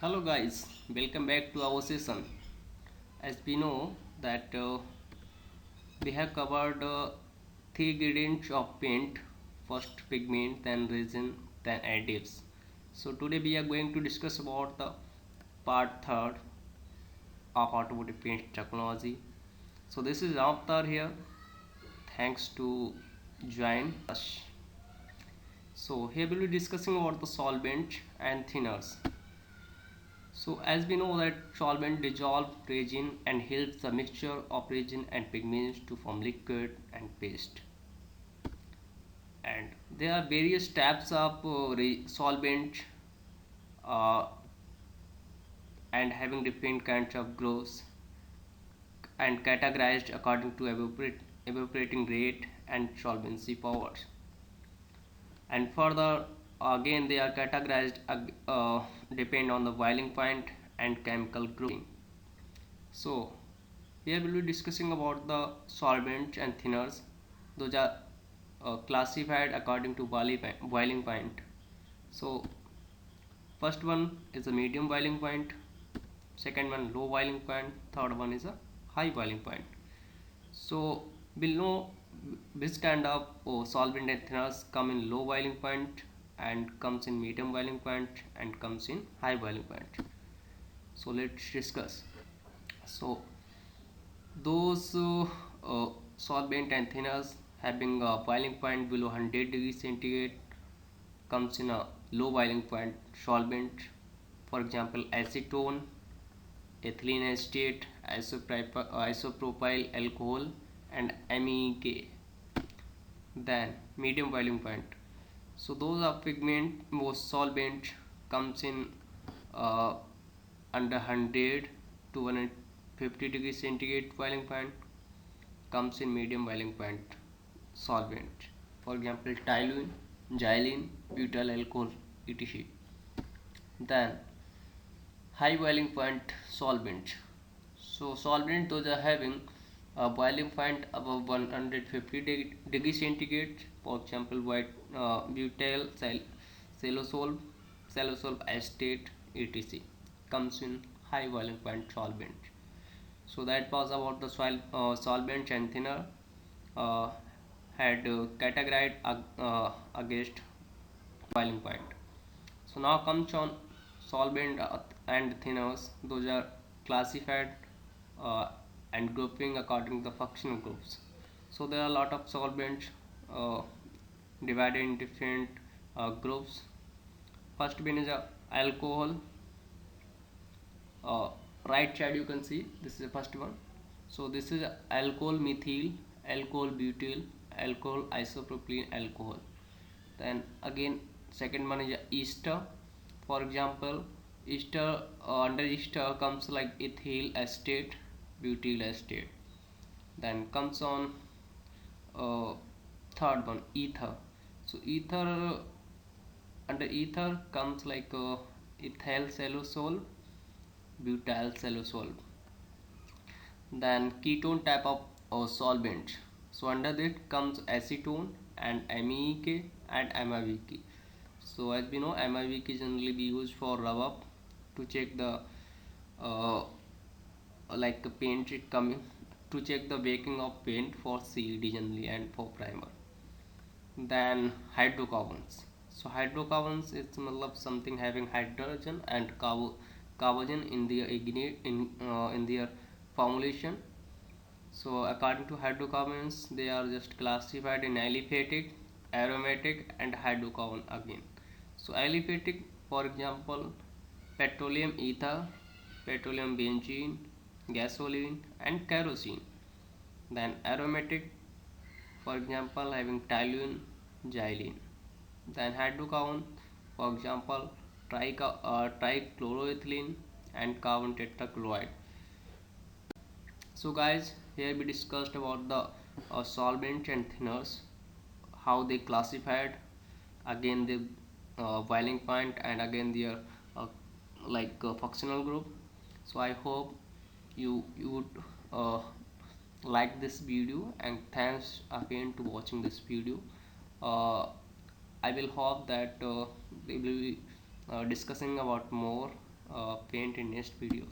Hello guys, welcome back to our session. As we know that we have covered three ingredients of paint: first pigment, then resin, then additives. So today we are going to discuss about the part third of automotive paint technology. So this is Avtar here. Thanks to join us. So here we'll be discussing about the solvent and thinners. So as we know that solvent dissolve resin and helps the mixture of resin and pigments to form liquid and paste. And there are various types of solvent uh, and having different kinds of growths and categorized according to evaporating rate and solvency powers. And further again they are categorized depend on the boiling point and chemical grouping. So here we'll be discussing about the solvents and thinners. Those are classified according to boiling point. So first one is a medium boiling point, second one low boiling point, third one is a high boiling point. So we'll know which kind of solvent and thinners come in low boiling point and comes in medium boiling point and comes in high boiling point. So let's discuss. So those solvent and thinners having a boiling point below 100 degrees centigrade comes in a low boiling point solvent. For example, acetone, ethylene acetate, isopropyl alcohol, and MEK. Then medium boiling point. So those are pigment most solvent comes in uh, under 100 to 150 degrees centigrade boiling point, comes in medium boiling point solvent. For example, toluene, xylene, butyl alcohol, etc. Then high boiling point solvent. So solvent those are having a boiling point above 150 degree centigrade. For example, white butyl cellulose, cellulose acetate, etc. comes in high boiling point solvent. So that was about the solvent and thinner uh, had categorized against boiling point. So now comes on solvent and thinners. Those are classified uh, and grouping according to the functional groups. So there are a lot of solvents uh, divided in different groups. First one is alcohol. Right side you can see this is the first one. So this is alcohol methyl, alcohol butyl, alcohol isopropylene alcohol. Then again second one is ester. For example, ester under ester comes like ethyl acetate, butyl acetate. Then comes on uh, third one ether. So ether under ether comes like ethyl cellulose, butyl cellulose. Then ketone type of solvent. So under that comes acetone and MEK and MIVK. So as we know, MIVK generally be used for rub up to check the uh, like the paint it coming to check the baking of paint for CED generally and for primer. Then hydrocarbons. So hydrocarbons is something having hydrogen and carbon in their in their formulation. So according to hydrocarbons, they are just classified in aliphatic, aromatic, and hydrocarbon again. So aliphatic, for example, petroleum ether, petroleum benzene, gasoline, and kerosene. Then aromatic, for example, having toluene, xylene. Then hydrocarbon, for example, trichloroethylene and carbon tetrachloride. So guys, here we discussed about the solvents and thinners, how they classified, again the boiling point, and again their uh, functional group. So I hope you would like this video, and thanks again to watching this video. I will hope that we will be discussing about more paint in next video.